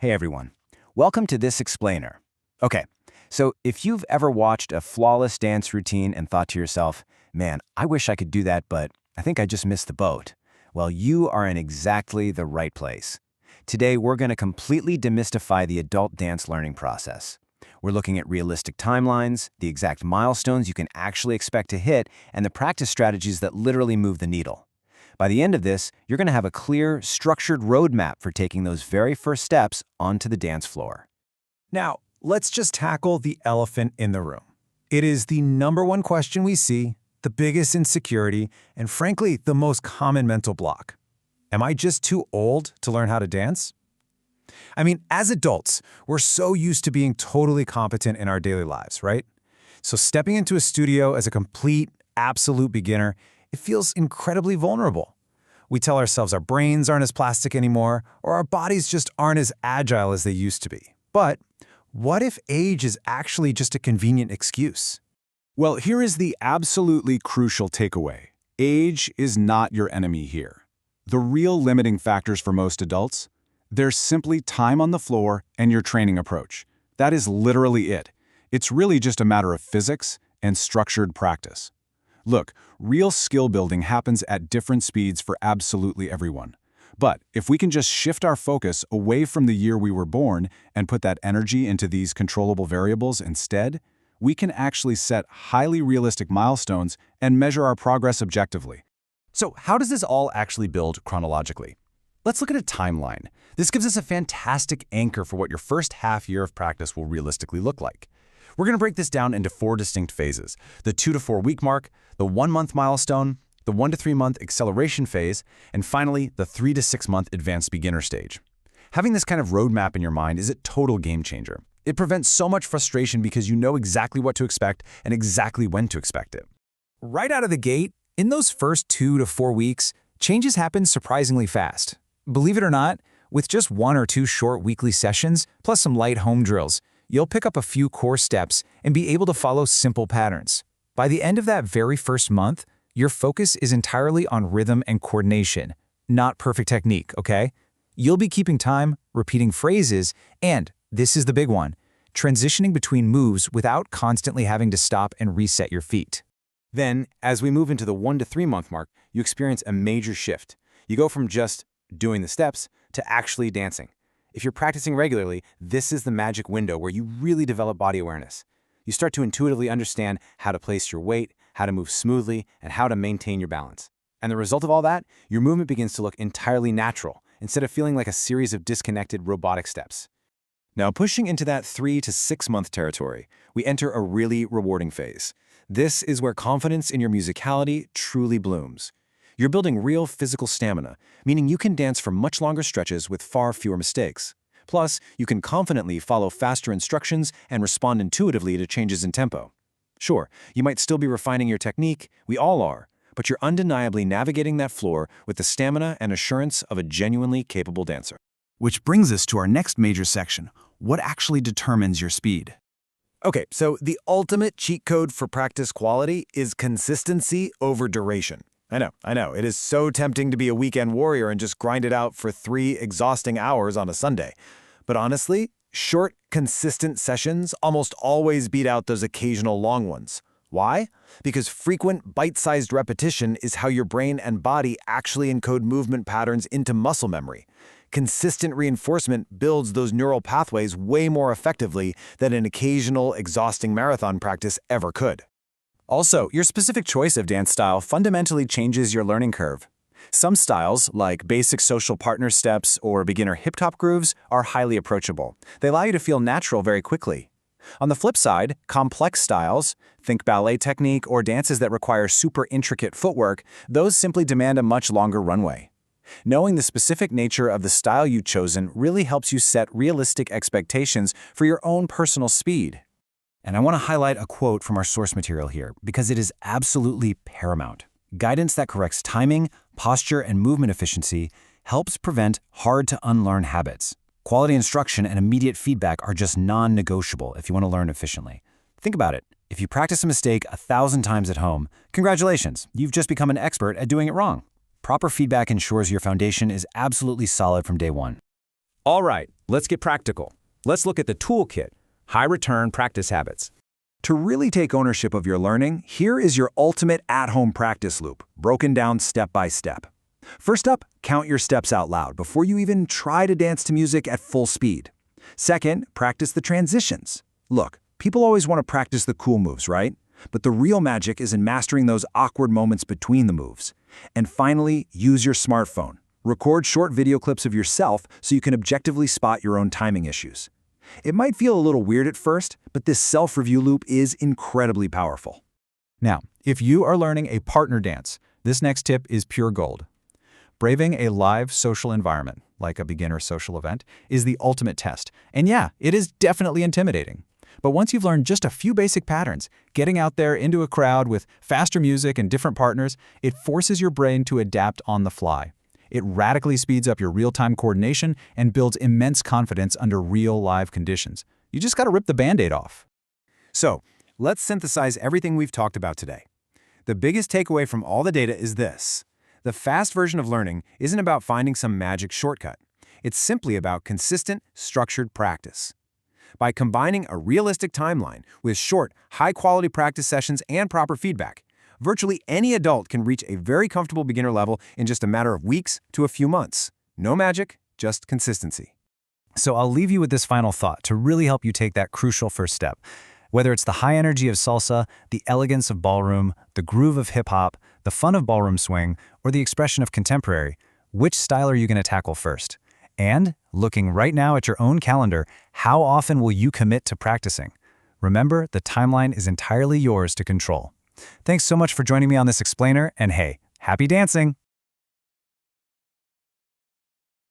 Hey everyone, welcome to this explainer. Okay, so if you've ever watched a flawless dance routine and thought to yourself, man, I wish I could do that, but I think I just missed the boat. Well, you are in exactly the right place. Today, we're going to completely demystify the adult dance learning process. We're looking at realistic timelines, the exact milestones you can actually expect to hit, and the practice strategies that literally move the needle. By the end of this, you're going to have a clear, structured roadmap for taking those very first steps onto the dance floor. Now, let's just tackle the elephant in the room. It is the number one question we see, the biggest insecurity, and frankly, the most common mental block. Am I just too old to learn how to dance? I mean, as adults, we're so used to being totally competent in our daily lives, right? So stepping into a studio as a complete, absolute beginner, it feels incredibly vulnerable. We tell ourselves our brains aren't as plastic anymore, or our bodies just aren't as agile as they used to be. But what if age is actually just a convenient excuse? Well, here is the absolutely crucial takeaway. Age is not your enemy here. The real limiting factors for most adults? They're simply time on the floor and your training approach. That is literally it. It's really just a matter of physics and structured practice. Look, real skill building happens at different speeds for absolutely everyone. But if we can just shift our focus away from the year we were born and put that energy into these controllable variables instead, we can actually set highly realistic milestones and measure our progress objectively. So how does this all actually build chronologically? Let's look at a timeline. This gives us a fantastic anchor for what your first half year of practice will realistically look like. We're going to break this down into 4 distinct phases: the 2 to 4 week mark, the 1 month milestone, the 1 to 3 month acceleration phase, and finally, the 3 to 6 month advanced beginner stage. Having this kind of roadmap in your mind is a total game changer. It prevents so much frustration because you know exactly what to expect and exactly when to expect it. Right out of the gate, in those first 2 to 4 weeks, changes happen surprisingly fast. Believe it or not, with just 1 or 2 short weekly sessions, plus some light home drills, you'll pick up a few core steps and be able to follow simple patterns. By the end of that very first month, your focus is entirely on rhythm and coordination, not perfect technique, okay? You'll be keeping time, repeating phrases, and, this is the big one, transitioning between moves without constantly having to stop and reset your feet. Then, as we move into the 1 to 3 month mark, you experience a major shift. You go from just doing the steps to actually dancing. If you're practicing regularly, this is the magic window where you really develop body awareness. You start to intuitively understand how to place your weight, how to move smoothly, and how to maintain your balance. And the result of all that, your movement begins to look entirely natural, instead of feeling like a series of disconnected robotic steps. Now, pushing into that 3 to 6 month territory, we enter a really rewarding phase. This is where confidence in your musicality truly blooms. You're building real physical stamina, meaning you can dance for much longer stretches with far fewer mistakes. Plus, you can confidently follow faster instructions and respond intuitively to changes in tempo. Sure, you might still be refining your technique, we all are, but you're undeniably navigating that floor with the stamina and assurance of a genuinely capable dancer. Which brings us to our next major section: what actually determines your speed? Okay, so the ultimate cheat code for practice quality is consistency over duration. I know. It is so tempting to be a weekend warrior and just grind it out for 3 exhausting hours on a Sunday. But honestly, short, consistent sessions almost always beat out those occasional long ones. Why? Because frequent, bite-sized repetition is how your brain and body actually encode movement patterns into muscle memory. Consistent reinforcement builds those neural pathways way more effectively than an occasional, exhausting marathon practice ever could. Also, your specific choice of dance style fundamentally changes your learning curve. Some styles, like basic social partner steps or beginner hip-hop grooves, are highly approachable. They allow you to feel natural very quickly. On the flip side, complex styles, think ballet technique or dances that require super intricate footwork, those simply demand a much longer runway. Knowing the specific nature of the style you've chosen really helps you set realistic expectations for your own personal speed. And I want to highlight a quote from our source material here because it is absolutely paramount. Guidance that corrects timing, posture, and movement efficiency helps prevent hard-to-unlearn habits. Quality instruction and immediate feedback are just non-negotiable if you want to learn efficiently. Think about it. If you practice a mistake 1,000 times at home, congratulations, you've just become an expert at doing it wrong. Proper feedback ensures your foundation is absolutely solid from day one. All right, let's get practical. Let's look at the toolkit, high-return practice habits. To really take ownership of your learning, here is your ultimate at-home practice loop, broken down step by step. First up, count your steps out loud before you even try to dance to music at full speed. Second, practice the transitions. Look, people always want to practice the cool moves, right? But the real magic is in mastering those awkward moments between the moves. And finally, use your smartphone. Record short video clips of yourself so you can objectively spot your own timing issues. It might feel a little weird at first, but this self-review loop is incredibly powerful. Now, if you are learning a partner dance, this next tip is pure gold. Braving a live social environment, like a beginner social event, is the ultimate test. And yeah, it is definitely intimidating. But once you've learned just a few basic patterns, getting out there into a crowd with faster music and different partners, it forces your brain to adapt on the fly. It radically speeds up your real-time coordination and builds immense confidence under real live conditions. You just got to rip the Band-Aid off. So, let's synthesize everything we've talked about today. The biggest takeaway from all the data is this. The fast version of learning isn't about finding some magic shortcut. It's simply about consistent, structured practice. By combining a realistic timeline with short, high-quality practice sessions and proper feedback, virtually any adult can reach a very comfortable beginner level in just a matter of weeks to a few months. No magic, just consistency. So I'll leave you with this final thought to really help you take that crucial first step. Whether it's the high energy of salsa, the elegance of ballroom, the groove of hip-hop, the fun of ballroom swing, or the expression of contemporary, which style are you going to tackle first? And, looking right now at your own calendar, how often will you commit to practicing? Remember, the timeline is entirely yours to control. Thanks so much for joining me on this explainer, and hey, happy dancing!